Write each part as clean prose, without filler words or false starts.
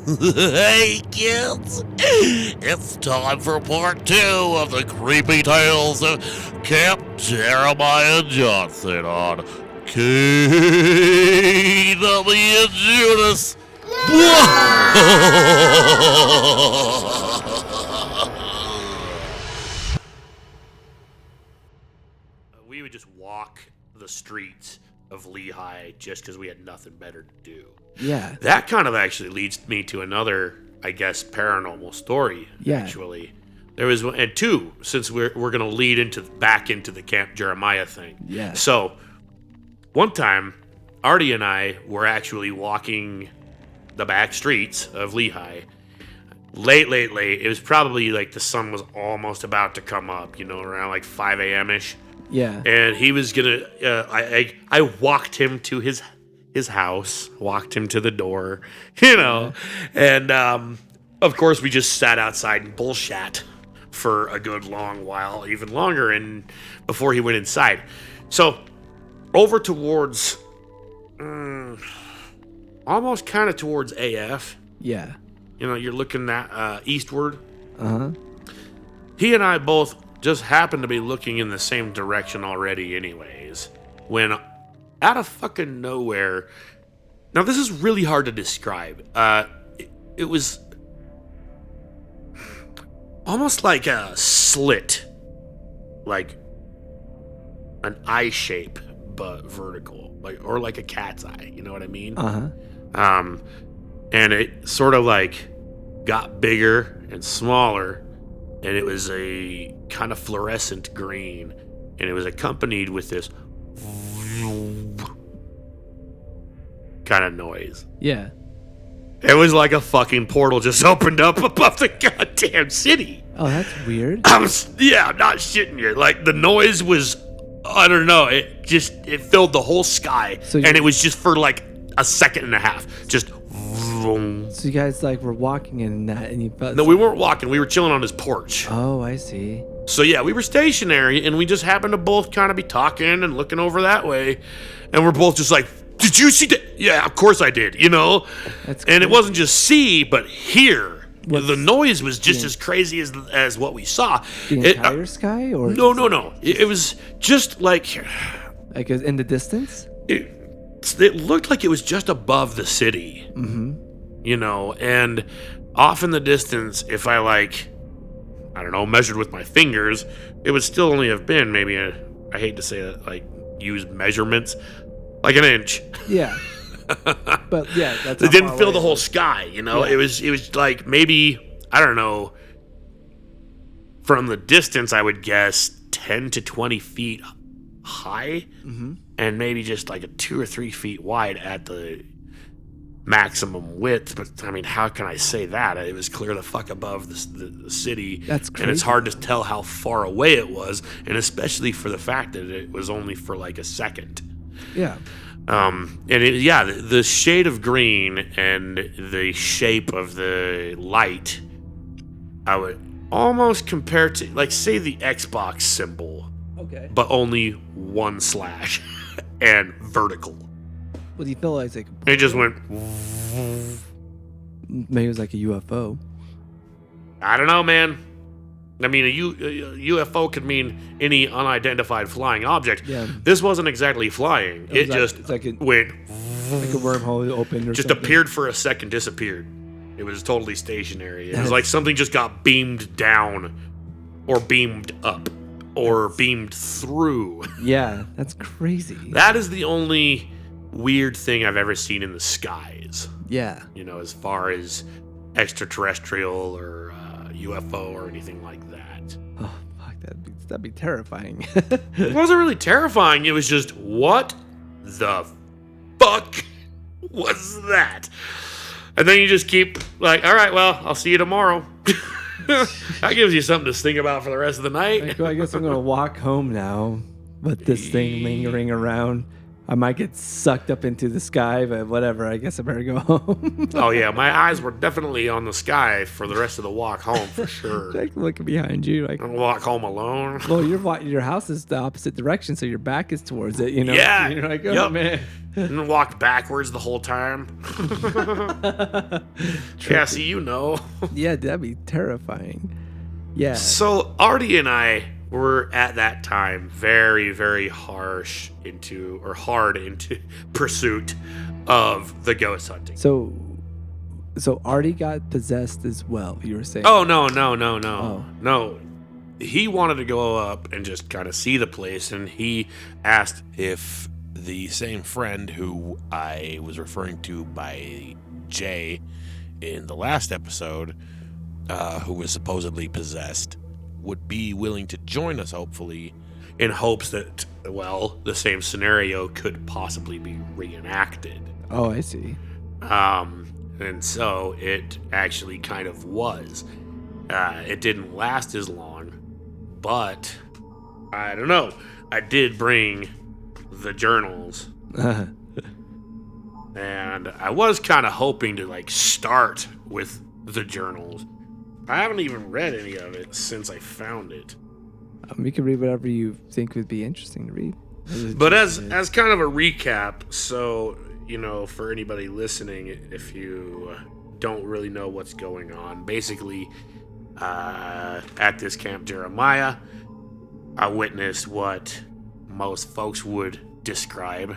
Hey kids, it's time for part 2 of the creepy tales of Camp Jeremiah Johnson on KWJUDAS. We would just walk the streets of Lehi just because we had nothing better to do. Yeah. That kind of actually leads me to another, I guess, paranormal story. Yeah. Actually, there was one, and two, since we're gonna lead back into the Camp Jeremiah thing. Yeah. So one time, Artie and I were actually walking the back streets of Lehi. Late. It was probably like the sun was almost about to come up. Around like 5 a.m. ish. Yeah. And he was gonna. I walked him to his house, walked him to the door, and of course we just sat outside and bullshat for a good long while, even longer, and before he went inside. So over towards, almost kind of towards AF. Yeah. You're looking at eastward. Uh-huh. He and I both just happened to be looking in the same direction already anyways, when out of fucking nowhere, now this is really hard to describe, it was almost like a slit, like an eye shape but vertical, or like a cat's eye, you know what I mean? Uh-huh. And it sort of like got bigger and smaller, and it was a kind of fluorescent green, and it was accompanied with this kind of noise. Yeah. It was like a fucking portal just opened up above the goddamn city. Oh, that's weird. I'm not shitting you. Like, the noise was, I don't know, it filled the whole sky, and it was just for like a second and a half, just vroom. So you guys were walking in that, and you felt... No, we weren't walking. We were chilling on his porch. Oh, I see. So yeah, we were stationary, and we just happened to both kind of be talking and looking over that way, and we're both just like, "Did you see that?" Yeah, of course I did. That's and it wasn't just see, but hear. The noise was just Yeah. as crazy as what we saw. The entire sky, or No. It was just like in the distance. It looked like it was just above the city. Mm-hmm. And off in the distance, if I I don't know, measured with my fingers, it would still only have been maybe I hate to say it, use measurements, like an inch. Yeah. But yeah, that's... It didn't fill the whole sky, Yeah. It was like maybe, I don't know, from the distance I would guess 10 to 20 feet high, and maybe just like a 2 or 3 feet wide at the maximum width. But I mean, how can I say that? It was clear the fuck above the city. That's crazy. And it's hard to tell how far away it was, and especially for the fact that it was only for like a second. Yeah. The shade of green and the shape of the light, I would almost compare to, say, the Xbox symbol. Okay. But only one slash and vertical. What do you feel like? It just went. Maybe it was like a UFO. I don't know, man. I mean, a UFO could mean any unidentified flying object. Yeah. This wasn't exactly flying. It just went. Like a wormhole opened or just something. appeared for a second, disappeared. It was totally stationary. It was That's... like something just got beamed down, or beamed up, or beamed through. Yeah, that's crazy. That is the only weird thing I've ever seen in the skies. Yeah. As far as extraterrestrial or UFO or anything like that. Oh, fuck, that'd be terrifying. It wasn't really terrifying. It was just, what the fuck was that? And then you just keep all right, well, I'll see you tomorrow. That gives you something to think about for the rest of the night. I guess I'm gonna walk home now with this thing lingering around. I might get sucked up into the sky, but whatever. I guess I better go home. Oh yeah, my eyes were definitely on the sky for the rest of the walk home for sure. Like looking behind you, like, And walk home alone. well, your house is the opposite direction, so your back is towards it. Yeah. You're like, oh Yep. man. And walked backwards the whole time. Yeah, see, you know. Yeah, that'd be terrifying. Yeah. So Artie and I were at that time very, very hard into pursuit of the ghost hunting. So Artie got possessed as well. You were saying? Oh no. Oh. No. He wanted to go up and just kind of see the place, and he asked if the same friend who I was referring to by Jay in the last episode, who was supposedly possessed, would be willing to join us, hopefully, in hopes that, well, the same scenario could possibly be reenacted. Oh, I see. And so it actually kind of was. It didn't last as long, but I don't know. I did bring the journals, and I was kind of hoping to like start with the journals. I haven't even read any of it since I found it. You can read whatever you think would be interesting to read. But as kind of a recap, so, you know, for anybody listening, if you don't really know what's going on, basically, at this Camp Jeremiah, I witnessed what most folks would describe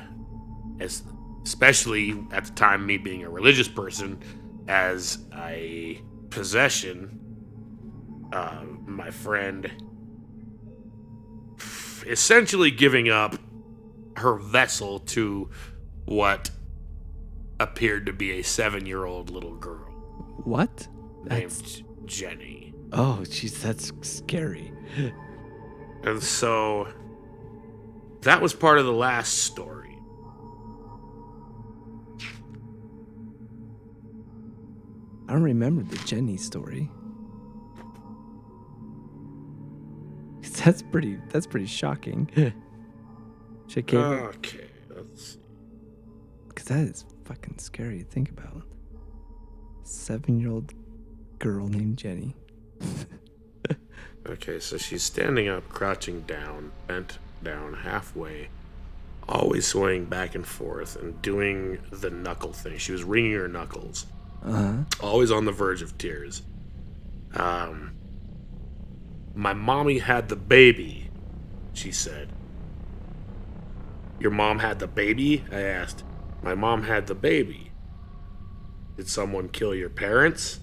as, especially at the time, me being a religious person, as a possession. My friend essentially giving up her vessel to what appeared to be a 7-year-old little girl. What? Named Jenny. Oh, jeez, that's scary. And so that was part of the last story. I don't remember the Jenny story. That's pretty shocking. Okay, let's see. Because that is fucking scary to think about. 7-year-old girl named Jenny. Okay, so she's standing up, crouching down, bent down halfway, always swaying back and forth and doing the knuckle thing. She was wringing her knuckles. Always on the verge of tears. My mommy had the baby, she said. Your mom had the baby? I asked. My mom had the baby. Did someone kill your parents?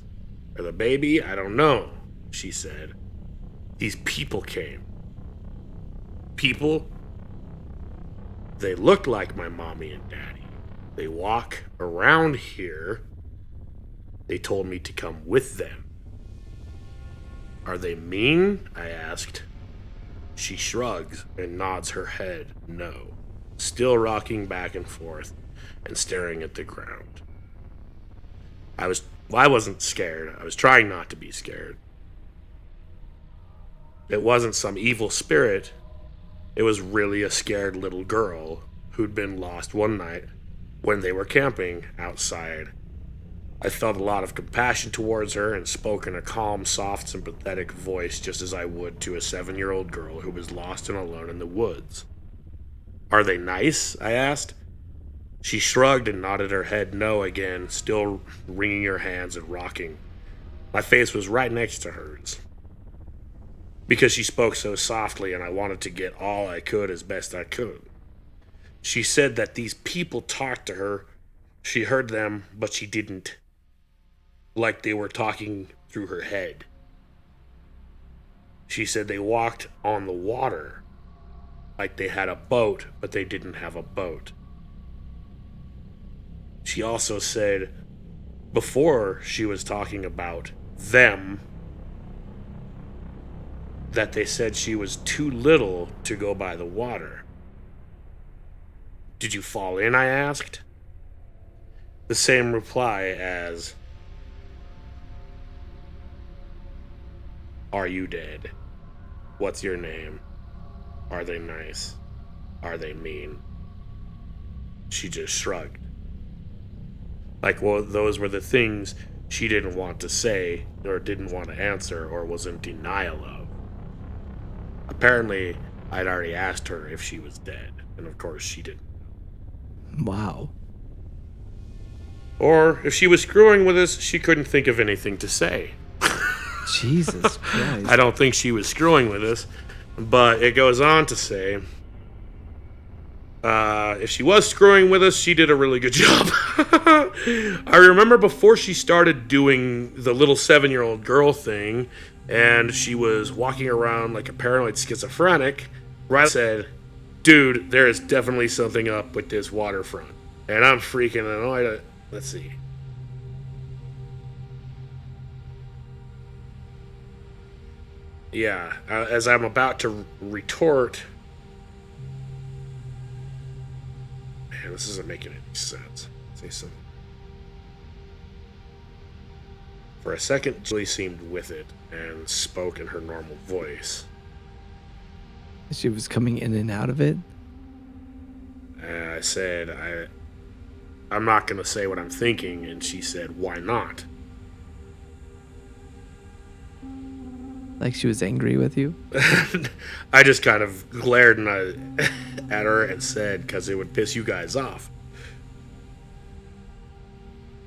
Or the baby? I don't know, she said. These people came. People? They look like my mommy and daddy. They walk around here. They told me to come with them. Are they mean? I asked. She shrugs and nods her head no, still rocking back and forth and staring at the ground. I wasn't scared. I was trying not to be scared. It wasn't some evil spirit. It was really a scared little girl who'd been lost one night when they were camping outside. I felt a lot of compassion towards her and spoke in a calm, soft, sympathetic voice just as I would to a 7-year-old girl who was lost and alone in the woods. Are they nice? I asked. She shrugged and nodded her head no again, still wringing her hands and rocking. My face was right next to hers. Because she spoke so softly and I wanted to get all I could as best I could. She said that these people talked to her. She heard them, but she didn't. Like they were talking through her head. She said they walked on the water. Like they had a boat, but they didn't have a boat. She also said, before she was talking about them, that they said she was too little to go by the water. Did you fall in? I asked. The same reply as, are you dead? What's your name? Are they nice? Are they mean? She just shrugged. Like, well, those were the things she didn't want to say, or didn't want to answer, or was in denial of. Apparently, I'd already asked her if she was dead, and of course she didn't. Wow. Or if she was screwing with us, she couldn't think of anything to say. Jesus Christ. I don't think she was screwing with us, but it goes on to say, if she was screwing with us, she did a really good job. I remember before she started doing the little 7-year-old girl thing, and she was walking around like a paranoid schizophrenic, Riley said, dude, there is definitely something up with this waterfront. And I'm freaking annoyed. Let's see. Yeah, as I'm about to retort... Man, this isn't making any sense. Say something. For a second, Julie seemed with it and spoke in her normal voice. She was coming in and out of it? I said, I'm not going to say what I'm thinking, and she said, why not? Like she was angry with you? I just kind of glared at her and said, because it would piss you guys off.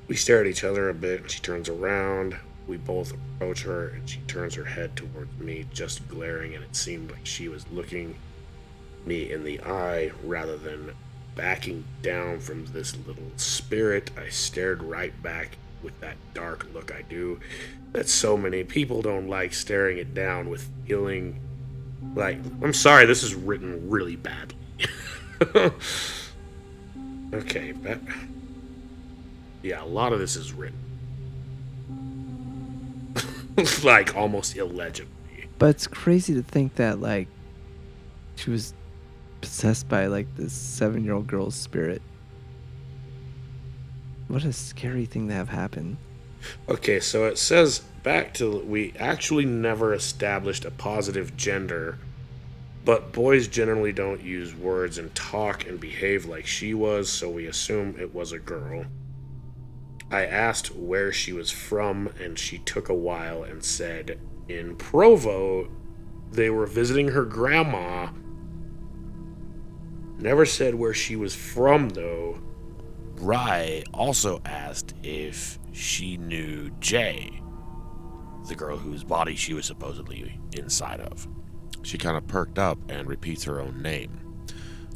We stare at each other a bit, and she turns around. We both approach her, and she turns her head towards me, just glaring, and it seemed like she was looking me in the eye rather than backing down from this little spirit. I stared right back with that dark look I do that so many people don't like, staring it down with feeling like, I'm sorry, this is written really badly. Okay, but yeah, a lot of this is written like almost illegibly. But it's crazy to think that like she was possessed by like this 7-year-old girl's spirit. What a scary thing to have happen. Okay, so it says back to, we actually never established a positive gender, but boys generally don't use words and talk and behave like she was, so we assume it was a girl. I asked where she was from, and she took a while and said in Provo they were visiting her grandma. Never said where she was from, though. Rye also asked if she knew Jay, the girl whose body she was supposedly inside of. She kind of perked up and repeats her own name,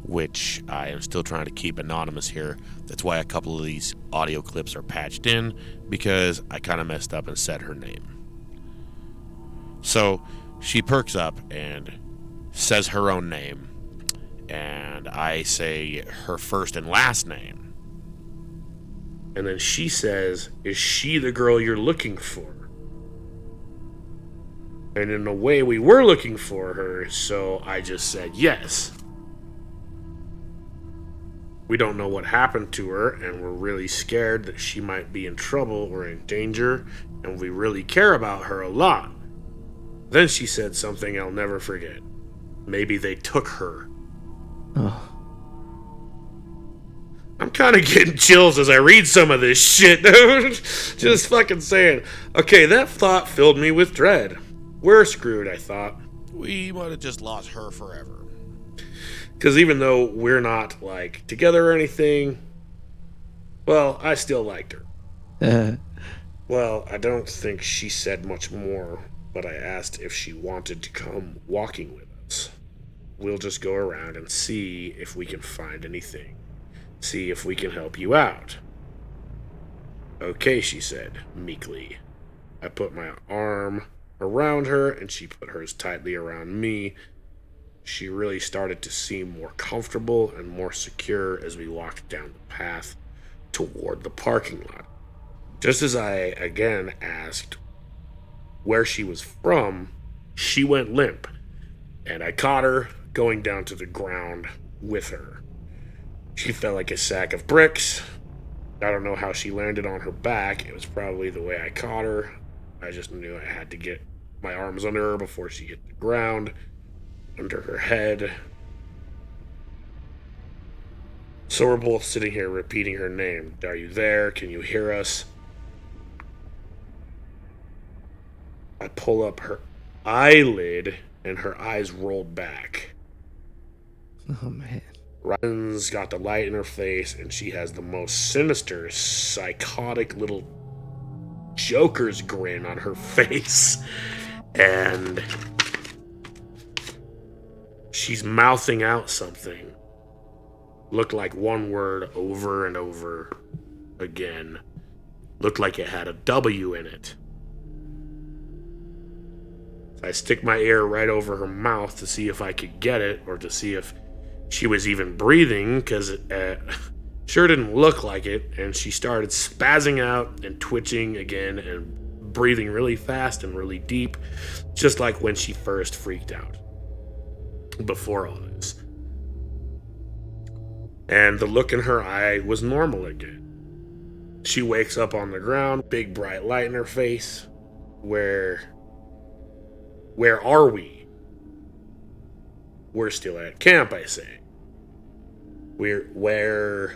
which I am still trying to keep anonymous here. That's why a couple of these audio clips are patched in, because I kind of messed up and said her name. So she perks up and says her own name, and I say her first and last name. And then she says, is she the girl you're looking for? And in a way, we were looking for her, so I just said yes. We don't know what happened to her, and we're really scared that she might be in trouble or in danger, and we really care about her a lot. Then she said something I'll never forget. Maybe they took her. Oh. I'm kind of getting chills as I read some of this shit, dude. Just fucking saying. Okay, that thought filled me with dread. We're screwed, I thought. We might have just lost her forever. Because even though we're not, like, together or anything, well, I still liked her. Well, I don't think she said much more, but I asked if she wanted to come walking with us. We'll just go around and see if we can find anything. See if we can help you out. Okay, she said, meekly. I put my arm around her, and she put hers tightly around me. She really started to seem more comfortable and more secure as we walked down the path toward the parking lot. Just as I again asked where she was from, she went limp, and I caught her going down to the ground with her. She felt like a sack of bricks. I don't know how she landed on her back. It was probably the way I caught her. I just knew I had to get my arms under her before she hit the ground, under her head. So we're both sitting here repeating her name. Are you there? Can you hear us? I pull up her eyelid, and her eyes rolled back. Oh, man. Ryan's got the light in her face, and she has the most sinister, psychotic little Joker's grin on her face. And she's mouthing out something. Looked like one word over and over again. Looked like it had a W in it. I stick my ear right over her mouth to see if I could get it, or to see if she was even breathing, because it sure didn't look like it. And she started spazzing out and twitching again and breathing really fast and really deep, just like when she first freaked out before all this. And the look in her eye was normal again. She wakes up on the ground, big bright light in her face. Where are we? We're still at camp, I say. We're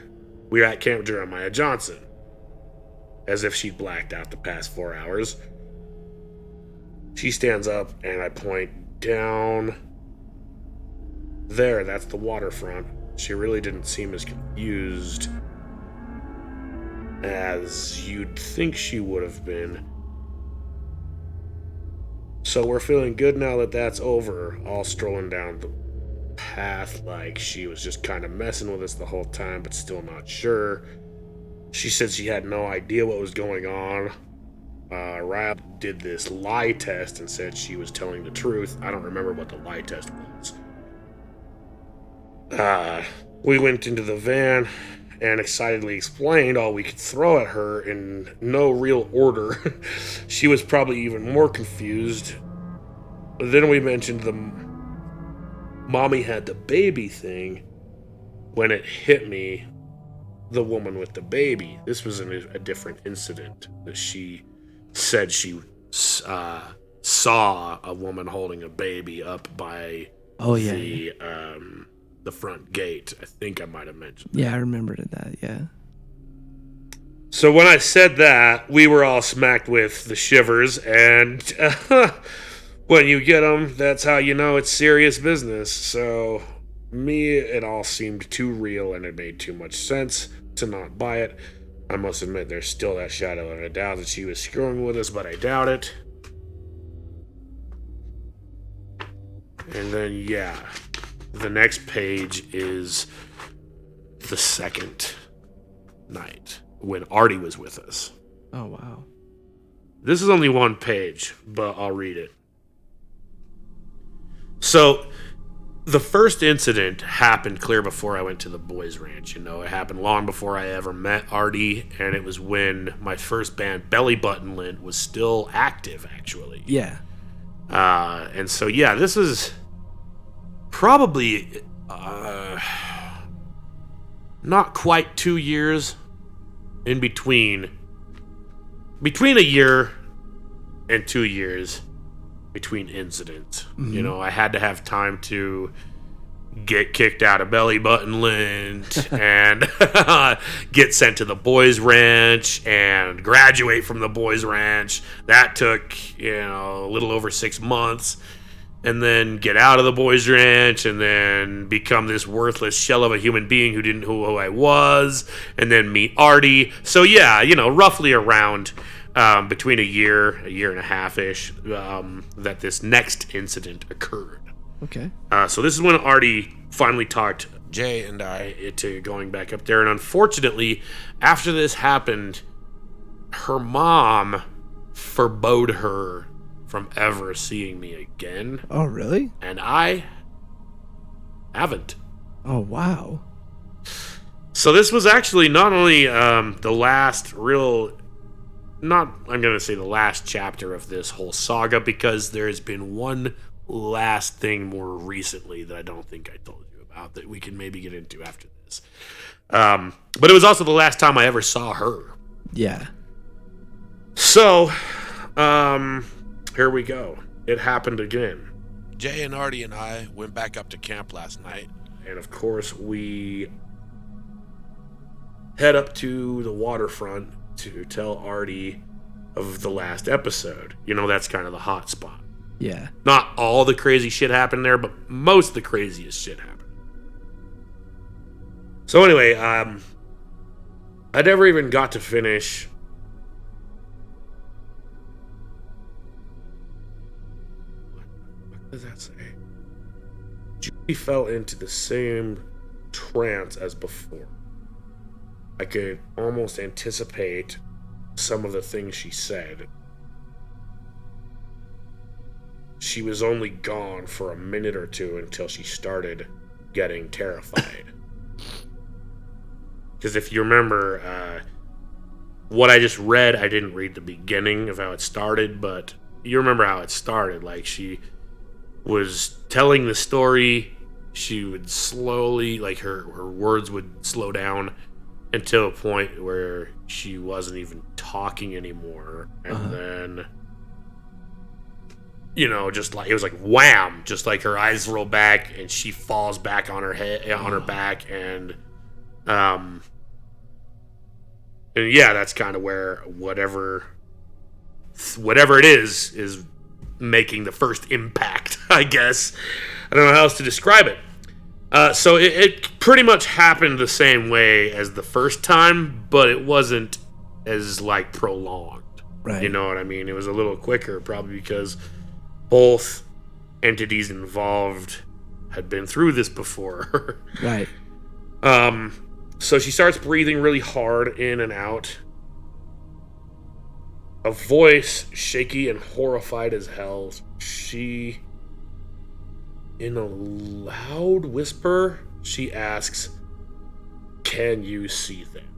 at Camp Jeremiah Johnson. As if she'd blacked out the past 4 hours. She stands up and I point down there. That's the waterfront. She really didn't seem as confused as you'd think she would have been. So we're feeling good now that that's over, all strolling down the path like she was just kind of messing with us the whole time, but still not sure. She said she had no idea what was going on. Robb did this lie test and said she was telling the truth. I don't remember what the lie test was. We went into the van and excitedly explained all we could throw at her in no real order. She was probably even more confused. Then we mentioned the mommy had the baby thing when it hit me, the woman with the baby. This was a different incident that she said she saw a woman holding a baby up by the front gate. I think I might have mentioned that. Yeah, I remembered that, yeah. So when I said that, we were all smacked with the shivers, and when you get them, that's how you know it's serious business. So me, it all seemed too real, and it made too much sense to not buy it. I must admit, there's still that shadow of a doubt that she was screwing with us, but I doubt it. And then, yeah, the next page is the second night when Artie was with us. Oh, wow. This is only one page, but I'll read it. So, the first incident happened clear before I went to the boys' ranch. You know, it happened long before I ever met Artie, and it was when my first band, Belly Button Lint, was still active, actually. Yeah. And so, yeah, this is probably not quite 2 years in between a year and 2 years between incidents. Mm-hmm. You know, I had to have time to get kicked out of Belly Button Lint and get sent to the boys' ranch and graduate from the boys' ranch. That took, a little over 6 months. And then get out of the boys' ranch and then become this worthless shell of a human being who didn't know who I was, and then meet Artie. So yeah, roughly around between a year and a half-ish, that this next incident occurred. Okay. So this is when Artie finally talked Jay and I into going back up there. And unfortunately, after this happened, her mom forbade her from ever seeing me again. Oh, really? And I haven't. Oh, wow. So this was actually not only the last real... I'm going to say the last chapter of this whole saga, because there has been one last thing more recently that I don't think I told you about that we can maybe get into after this. But it was also the last time I ever saw her. Yeah. So, here we go. It happened again. Jay and Artie and I went back up to camp last night. And of course, we head up to the waterfront to tell Artie of the last episode. You know, that's kind of the hot spot. Yeah. Not all the crazy shit happened there, but most of the craziest shit happened. So anyway, I never even got to finish. What does that say? Judy fell into the same trance as before. I could almost anticipate some of the things she said. She was only gone for a minute or two until she started getting terrified. Because if you remember, what I just read, I didn't read the beginning of how it started, but you remember how it started. Like, she was telling the story, she would slowly, like, her words would slow down until a point where she wasn't even talking anymore. And then, you know, just like, it was like wham, just like her eyes roll back and she falls back on her head, on her back, and yeah, that's kind of where whatever it is making the first impact, I guess. I don't know how else to describe it. So it pretty much happened the same way as the first time, but it wasn't as, like, prolonged. Right. You know what I mean? It was a little quicker, probably because both entities involved had been through this before. Right. So she starts breathing really hard in and out. A voice, shaky and horrified as hell, she, in a loud whisper, she asks, "Can you see them?"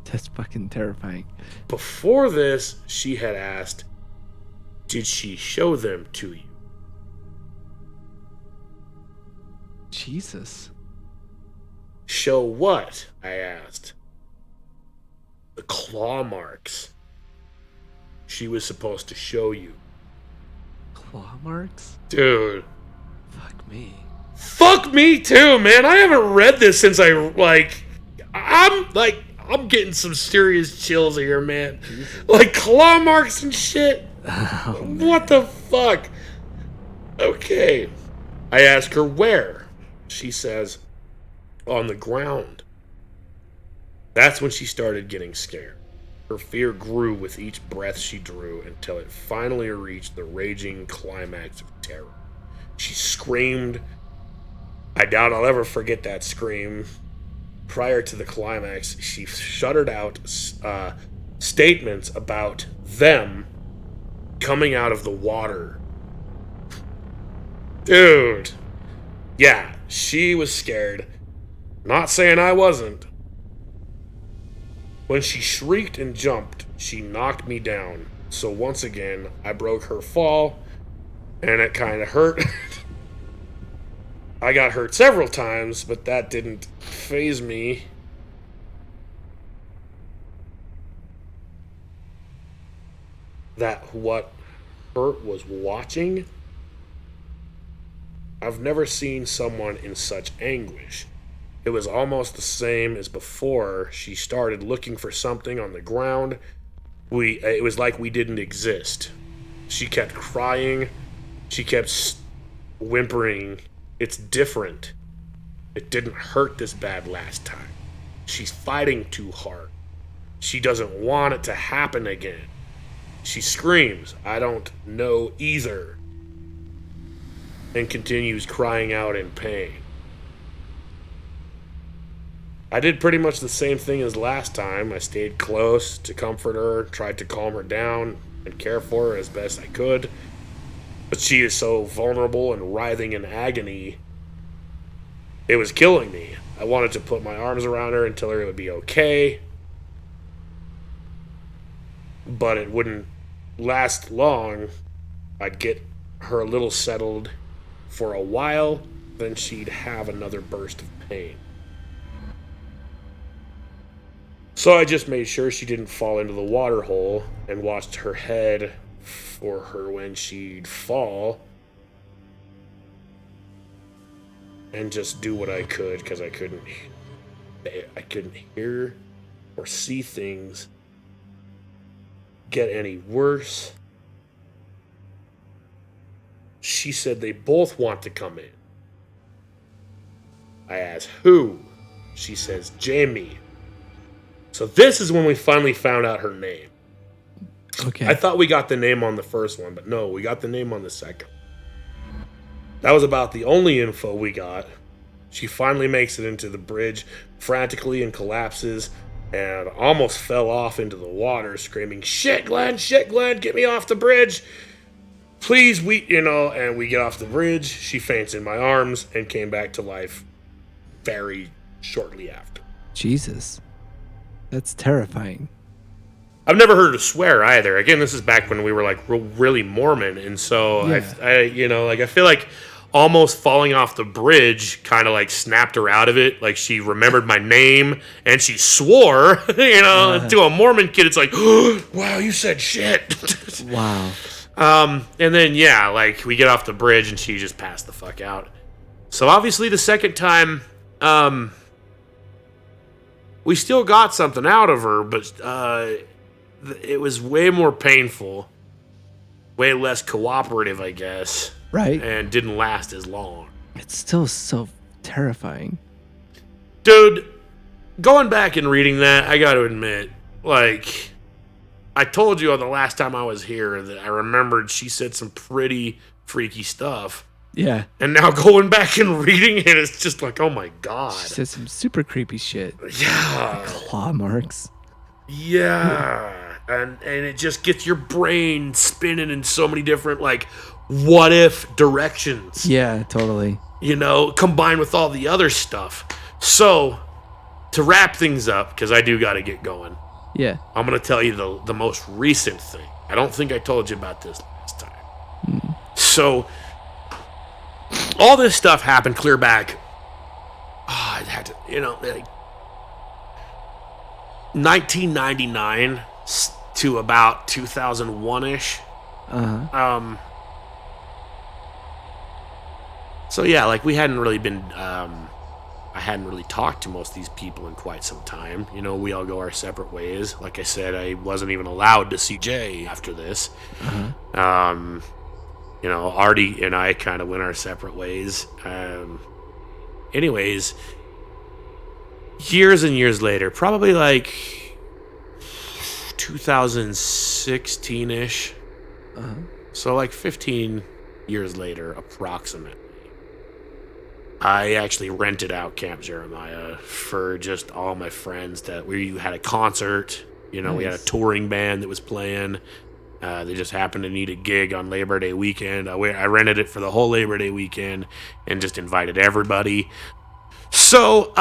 That's fucking terrifying. Before this, she had asked, "Did she show them to you?" Jesus. "Show what?" I asked. "The claw marks she was supposed to show you." Claw marks? Dude. Fuck me. Fuck me too, man. I haven't read this since I'm getting some serious chills here, man. Like claw marks and shit. Oh, What the fuck? Okay. I ask her where. She says, "On the ground." That's when she started getting scared. Her fear grew with each breath she drew until it finally reached the raging climax of terror. She screamed. I doubt I'll ever forget that scream. Prior to the climax, she shuddered out statements about them coming out of the water. Dude. Yeah, she was scared. Not saying I wasn't. When she shrieked and jumped, she knocked me down. So once again, I broke her fall, and it kind of hurt. I got hurt several times, but that didn't faze me. That what hurt was watching. I've never seen someone in such anguish. It was almost the same as before she started looking for something on the ground. It was like we didn't exist. She kept crying. She kept whimpering. It's different. It didn't hurt this bad last time. She's fighting too hard. She doesn't want it to happen again. She screams, "I don't know either," and continues crying out in pain. I did pretty much the same thing as last time. I stayed close to comfort her, tried to calm her down, and care for her as best I could. But she is so vulnerable and writhing in agony, it was killing me. I wanted to put my arms around her and tell her it would be okay, but it wouldn't last long. I'd get her a little settled for a while, then she'd have another burst of pain. So I just made sure she didn't fall into the water hole and watched her head for her when she'd fall. and just do what I could because I couldn't hear or see things get any worse. She said they both want to come in. I asked who. She says Jamie. So this is when we finally found out her name. Okay. I thought we got the name on the first one, but no, we got the name on the second. That was about the only info we got. She finally makes it into the bridge frantically and collapses and almost fell off into the water, screaming, shit, Glenn, get me off the bridge. Please, and we get off the bridge. She faints in my arms and came back to life very shortly after. Jesus. That's terrifying. I've never heard her swear either. Again, this is back when we were like really Mormon, and so Yeah. I feel like almost falling off the bridge kind of like snapped her out of it. Like she remembered my name and she swore. To a Mormon kid, it's like, oh, wow, you said shit. Wow. And then like we get off the bridge and she just passed the fuck out. So obviously the second time, we still got something out of her, but it was way more painful, way less cooperative, I guess. Right. And didn't last as long. It's still so terrifying. Dude, going back and reading that, I got to admit, like, I told you on the last time I was here that I remembered she said some pretty freaky stuff. Yeah. And now going back and reading it, it's just like, oh my God. She said some super creepy shit. Yeah. Claw marks. Yeah. And it just gets your brain spinning in so many different, like, what if directions. Yeah, totally. Combined with all the other stuff. So, to wrap things up, because I do got to get going, Yeah. I'm going to tell you the most recent thing. I don't think I told you about this last time. So, all this stuff happened clear back. I had to, like 1999 to about 2001-ish. Uh-huh. So yeah, like we hadn't really been, I hadn't really talked to most of these people in quite some time. We all go our separate ways. Like I said, I wasn't even allowed to see Jay after this. Uh-huh. Artie and I kind of went our separate ways. Anyways, years and years later, probably like 2016-ish. Uh-huh. So like 15 years later, approximately. I actually rented out Camp Jeremiah for just all my friends we had a concert. Nice. We had a touring band that was playing. They just happened to need a gig on Labor Day weekend. I rented it for the whole Labor Day weekend and just invited everybody. So,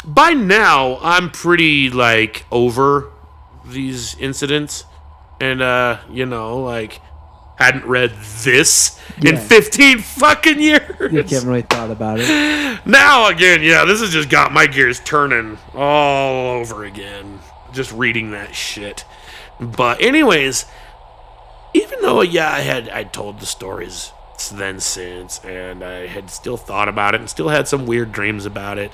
by now, I'm pretty, like, over these incidents. And, hadn't read this in 15 fucking years. You haven't really thought about it. Now, again, this has just got my gears turning all over again. Just reading that shit. But anyways, even though, I'd told the stories since, and I had still thought about it and still had some weird dreams about it.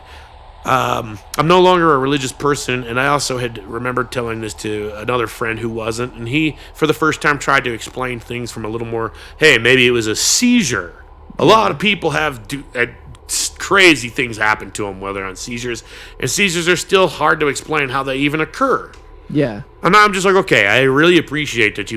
I'm no longer a religious person, and I also had remembered telling this to another friend who wasn't, and he, for the first time, tried to explain things from a little more, hey, maybe it was a seizure. A lot of people have crazy things happen to them while they're on seizures, and seizures are still hard to explain how they even occur. Yeah. And I'm just like, okay, I really appreciate that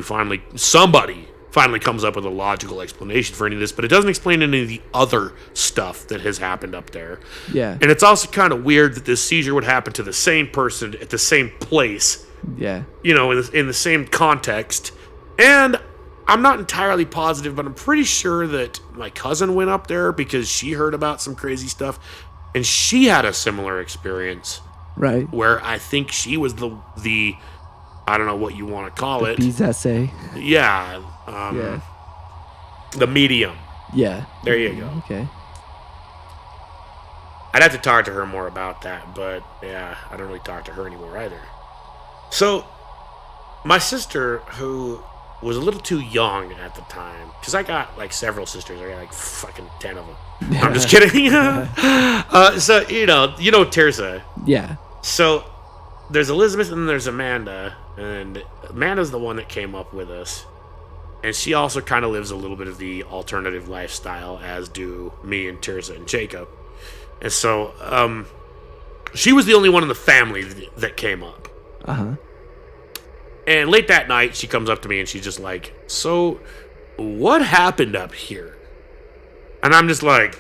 somebody finally comes up with a logical explanation for any of this, but it doesn't explain any of the other stuff that has happened up there. Yeah. And it's also kind of weird that this seizure would happen to the same person at the same place. Yeah. In the same context. And I'm not entirely positive, but I'm pretty sure that my cousin went up there because she heard about some crazy stuff, and she had a similar experience. Right. Where I think she was the I don't know what you want to call it. Bees essay. Yeah. The medium. Yeah. There you go. Okay. I'd have to talk to her more about that, but I don't really talk to her anymore either. So, my sister, who was a little too young at the time because I got like several sisters. I got like fucking 10 of them. I'm just kidding. So you know Tirsa. Yeah. So there's Elizabeth and there's Amanda, and Amanda's the one that came up with us, and she also kind of lives a little bit of the alternative lifestyle, as do me and Tirsa and Jacob. And so she was the only one in the family that came up. Uh-huh. And late that night, she comes up to me and she's just like, so what happened up here? And I'm just like,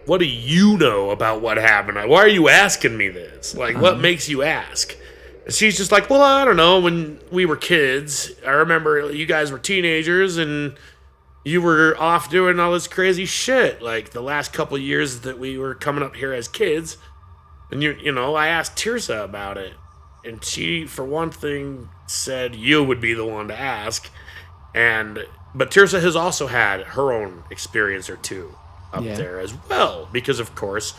what do you know about what happened? Why are you asking me this? Like, what makes you ask? And she's just like, well, I don't know. When we were kids, I remember you guys were teenagers and you were off doing all this crazy shit. Like the last couple years that we were coming up here as kids. And, I asked Tirsa about it. And she, for one thing, said you would be the one to ask. But Tirsa has also had her own experience or two up there as well. Because, of course,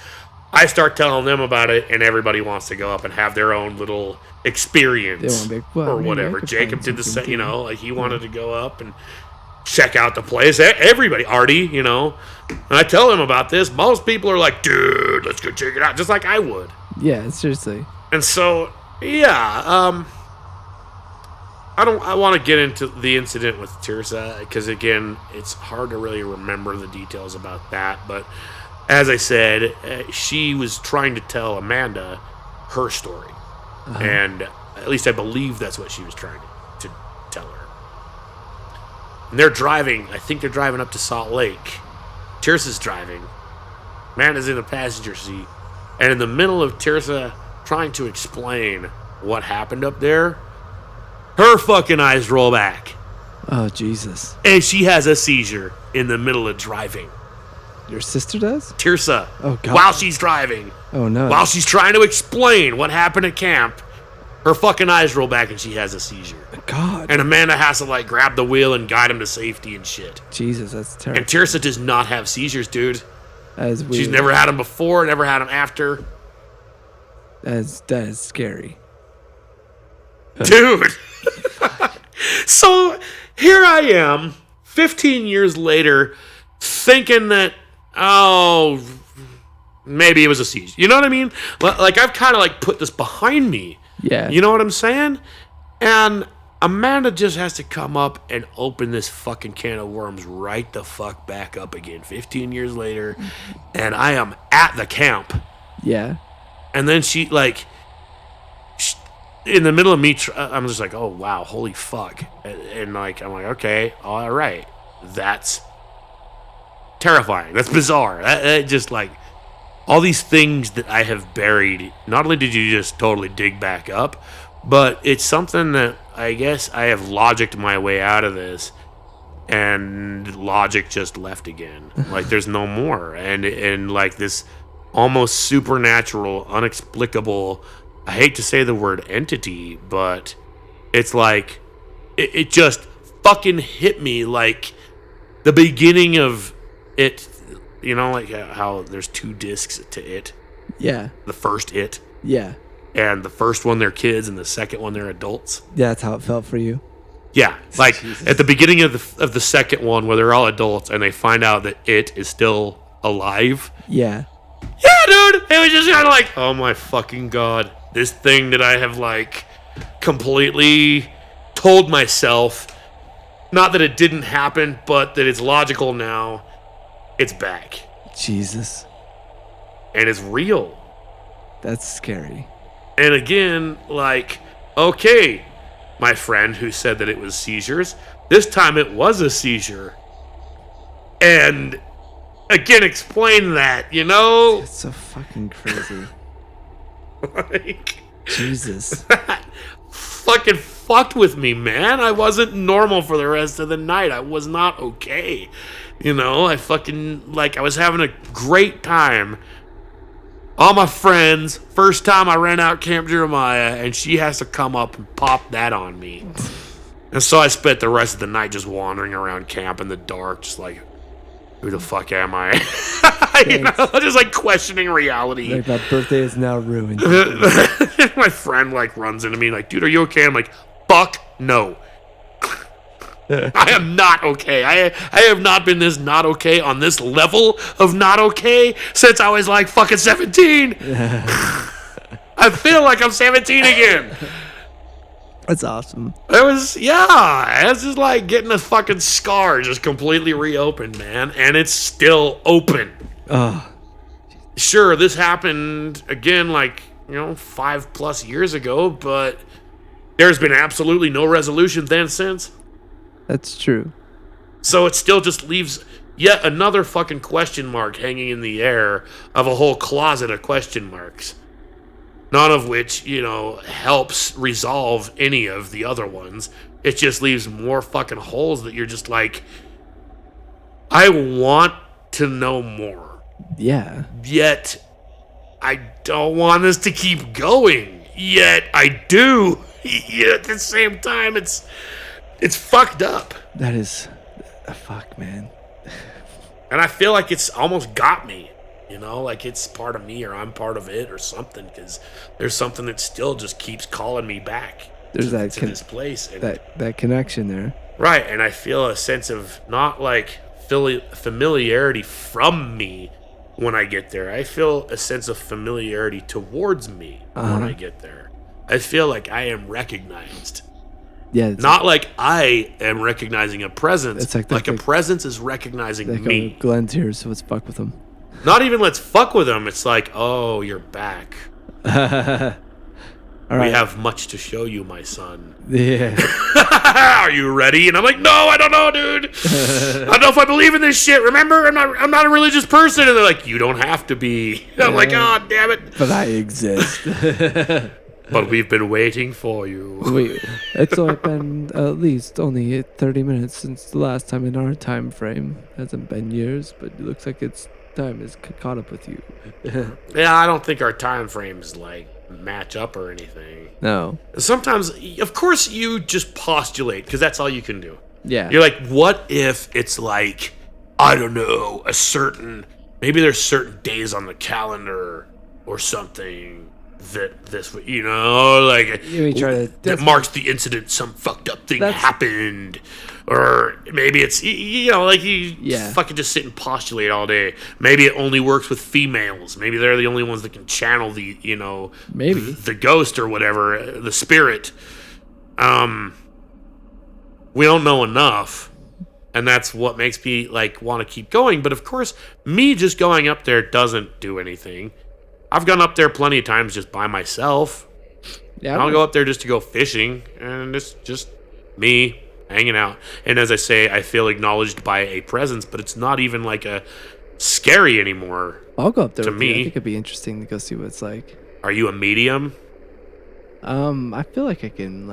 I start telling them about it, and everybody wants to go up and have their own little experience or whatever. Jacob did the same, like he wanted to go up and check out the place. Everybody, Artie, and I tell him about this. Most people are like, dude, let's go check it out, just like I would. Yeah, seriously. And so... yeah, I want to get into the incident with Tirsa because, again, it's hard to really remember the details about that. But as I said, she was trying to tell Amanda her story. Uh-huh. And at least I believe that's what she was trying to tell her. And they're driving. I think they're driving up to Salt Lake. Tirsa's driving. Amanda's in the passenger seat. And in the middle of Tirsa trying to explain what happened up there, her fucking eyes roll back. Oh, Jesus. And she has a seizure in the middle of driving. Your sister does? Tirsa. Oh, God. While she's driving. Oh, no. While she's trying to explain what happened at camp, her fucking eyes roll back and she has a seizure. God. And Amanda has to, grab the wheel and guide him to safety and shit. Jesus, that's terrible. And Tirsa does not have seizures, dude. That is weird. She's never had them before, never had them after. That is scary. Dude. So here I am, 15 years later, thinking that, maybe it was a seizure. You know what I mean? Like, I've kind of, put this behind me. Yeah. You know what I'm saying? And Amanda just has to come up and open this fucking can of worms right the fuck back up again 15 years later. And I am at the camp. Yeah. And then she, in the middle of me, I'm just like, oh, wow, holy fuck. And I'm like, okay, all right. That's terrifying. That's bizarre. That just, all these things that I have buried, not only did you just totally dig back up, but it's something that I guess I have logicked my way out of this, and logic just left again. There's no more. And this almost supernatural, inexplicable, I hate to say the word entity, but it's it just fucking hit me like the beginning of it, how there's 2 discs to it. Yeah. The first It. Yeah. And the first one they're kids and the second one they're adults. Yeah, that's how it felt for you. Yeah, at the beginning of the second one where they're all adults and they find out that It is still alive. Yeah. Yeah, dude. It was just kind of oh my fucking God. This thing that I have completely told myself, not that it didn't happen, but that it's logical now, it's back. Jesus. And it's real. That's scary. And again, okay, my friend who said that it was seizures, this time it was a seizure. And again, explain that, It's so fucking crazy. Jesus. Fucking fucked with me, man. I wasn't normal for the rest of the night. I was not okay. I fucking, I was having a great time. All my friends, first time I ran out Camp Jeremiah, and she has to come up and pop that on me. And so I spent the rest of the night just wandering around camp in the dark, just who the fuck am I? Just questioning reality. My birthday is now ruined. My friend runs into me dude, are you okay? I'm fuck no. I am not okay. I have not been this not okay on this level of not okay since I was like fucking 17. I feel like I'm 17 again. That's awesome. It was just like getting a fucking scar just completely reopened, man. And it's still open. Oh. Sure, this happened again, like, 5+ years ago, but there's been absolutely no resolution then since. That's true. So it still just leaves yet another fucking question mark hanging in the air of a whole closet of question marks. None of which, helps resolve any of the other ones. It just leaves more fucking holes that you're just like, I want to know more. Yeah. Yet, I don't want this to keep going. Yet, I do. Yet, at the same time, it's fucked up. That is... fuck, man. And I feel like it's almost got me. Like it's part of me or I'm part of it or something. Because there's something that still just keeps calling me back There's to this place. And, that connection there. Right, and I feel a sense of not like familiarity from me when I get there. I feel a sense of familiarity towards me when I get there. I feel like I am recognized. Yeah. Not like I am recognizing a presence. It's like a presence is recognizing me. Glenn's here, so let's fuck with him. Not even let's fuck with him. It's like, oh, you're back. All right. We have much to show you, my son. Yeah. Are you ready? And I'm like, no, I don't know, dude. I don't know if I believe in this shit. Remember, I'm not a religious person. And they're like, you don't have to be. I'm like, oh, damn it. But I exist. But we've been waiting for you. Wait, it's only been at least only 30 minutes since the last time in our time frame. Hasn't been years, but it looks like it's time is caught up with you. Yeah, I don't think our time frames match up or anything. No. Sometimes, of course, you just postulate because that's all you can do. Yeah. You're like, what if it's like, I don't know, maybe there's certain days on the calendar or something that this, that marks the incident, some fucked up thing happened. Or maybe it's, fucking just sit and postulate all day. Maybe it only works with females. Maybe they're the only ones that can channel the, maybe the ghost or whatever, the spirit. We don't know enough. And that's what makes me, want to keep going. But of course, me just going up there doesn't do anything. I've gone up there plenty of times just by myself. Yeah, I'll go up there just to go fishing, and it's just me hanging out. And as I say, I feel acknowledged by a presence, but it's not even a scary anymore. I'll go up there to with me. You. I think it'd be interesting to go see what it's like. Are you a medium? I feel like I can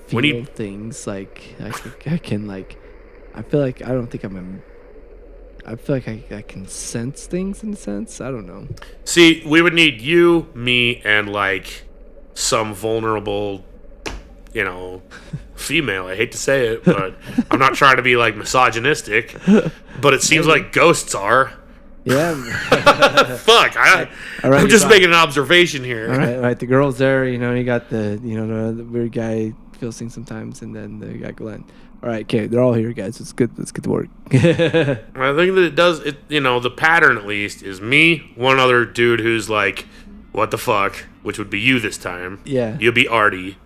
feel things. I can I feel like I don't think I feel like I can sense things in a sense. I don't know. See, we would need you, me, and some vulnerable, female. I hate to say it, but I'm not trying to be misogynistic. But it seems like ghosts are. Yeah. Fuck. I'm just making an observation here. All right. The girl's there. You got the the weird guy feels things sometimes, and then the guy Glenn. All right, okay, they're all here, guys. Let's get to work. I think that it does. The pattern at least is me, one other dude who's what the fuck, which would be you this time. Yeah. You'll be Artie.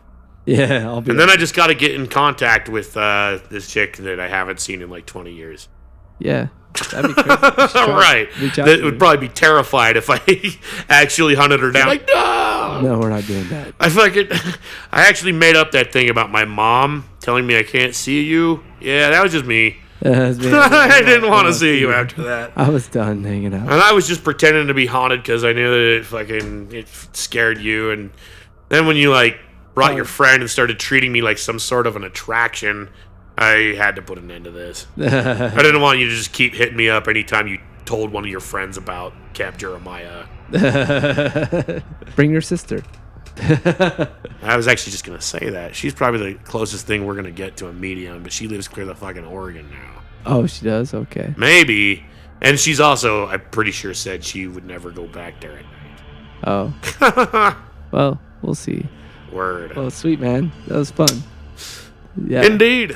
Yeah, I'll be. And then I just got to get in contact with this chick that I haven't seen in 20 years. Yeah. That'd be crazy. Right. That would probably be terrified if I actually hunted her down. No! No, we're not doing that. I actually made up that thing about my mom telling me I can't see you. Yeah, that was just me. I didn't want to see you after that. I was done hanging out. And I was just pretending to be haunted because I knew that it scared you. And then when you brought your friend and started treating me like some sort of an attraction, I had to put an end to this. I didn't want you to just keep hitting me up anytime you told one of your friends about Cap Jeremiah. Bring your sister. I was actually just going to say that. She's probably the closest thing we're going to get to a medium, but she lives clear the fucking Oregon now. Oh, she does? Okay. Maybe. And she's also, I'm pretty sure, said she would never go back there at night. Oh. Well, we'll see. Word. Well, sweet, man. That was fun. Yeah. Indeed.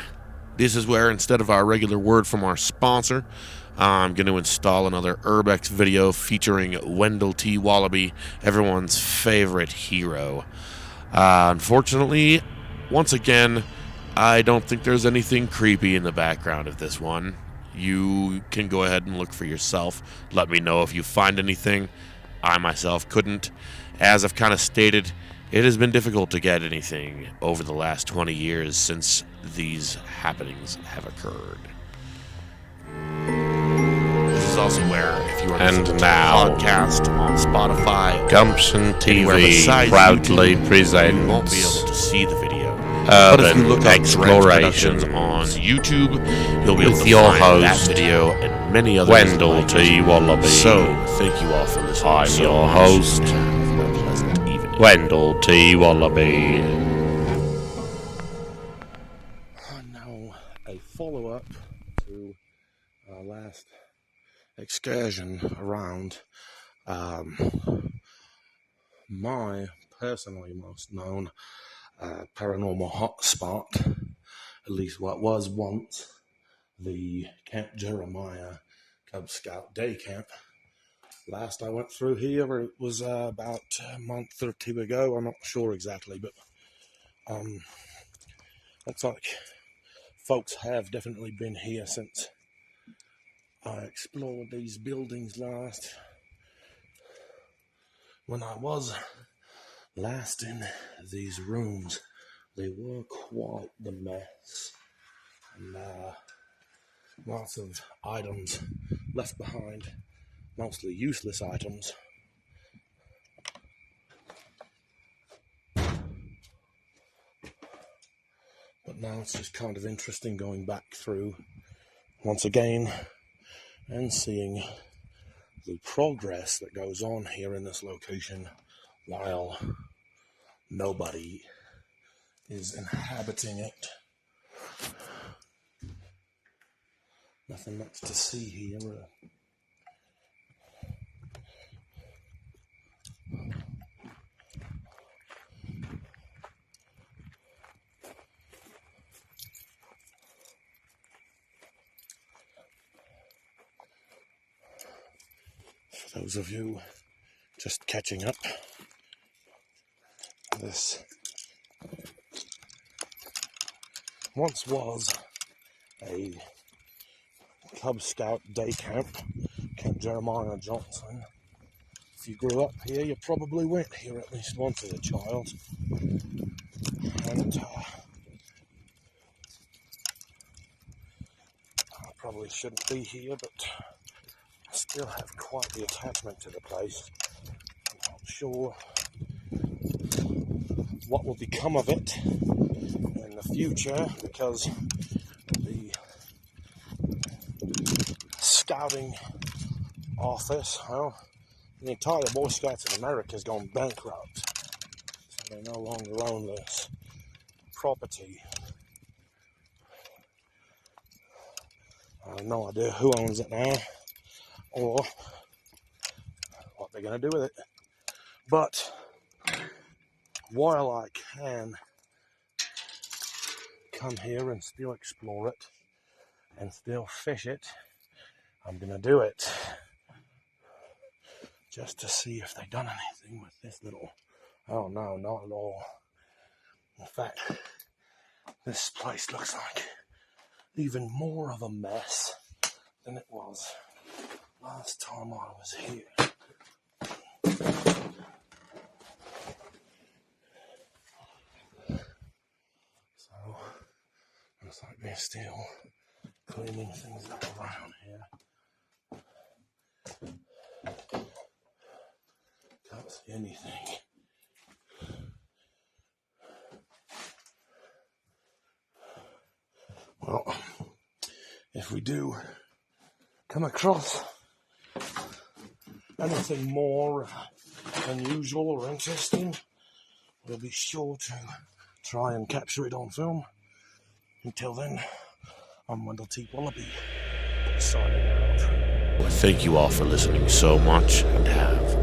This is where, instead of our regular word from our sponsor, I'm going to install another Urbex video featuring Wendell T. Wallaby, everyone's favorite hero. Unfortunately, once again, I don't think there's anything creepy in the background of this one. You can go ahead and look for yourself. Let me know if you find anything. I myself couldn't. As I've kind of stated, it has been difficult to get anything over the last 20 years since these happenings have occurred. This is also where, if you are listening to the podcast on Spotify, Gumption anywhere TV besides proudly YouTube, presents you won't be able to see the video. But if you Urban look up Explorations on YouTube, you'll be able with to your find that host, video and many others. Wendell T. Wallaby. So, thank you all for listening. I'm so your much. host, Have a pleasant evening. Wendell T. Wallaby. Now, a follow-up to our last excursion around my personally most known paranormal hotspot, at least what was once the Camp Jeremiah Cub Scout Day Camp. Last I went through here, it was about a month or two ago. I'm not sure exactly, but looks like folks have definitely been here since I explored these buildings last. When I was last in these rooms, they were quite the mess, and lots of items left behind, mostly useless items. But now it's just kind of interesting going back through once again and seeing the progress that goes on here in this location while nobody is inhabiting it. Nothing much to see here. For those of you just catching up, this once was a Cub Scout day camp, Camp Jeremiah Johnson. If you grew up here, you probably went here at least once as a child. And I probably shouldn't be here, but I still have quite the attachment to the place. I'm not sure what will become of it in the future, because the scouting office, well, the entire Boy Scouts of America has gone bankrupt, so they no longer own this property. I have no idea who owns it now or what they're going to do with it. But while I can come here and still explore it and still fish it, I'm going to do it just to see if they've done anything with this little... Oh no, not at all. In fact, this place looks like even more of a mess than it was last time I was here. So, looks like they're still cleaning things up around here. Can't see anything. Well, if we do come across anything more unusual or interesting, we'll be sure to try and capture it on film. Until then, I'm Wendell T. Wallaby, signing out. Thank you all for listening so much, and have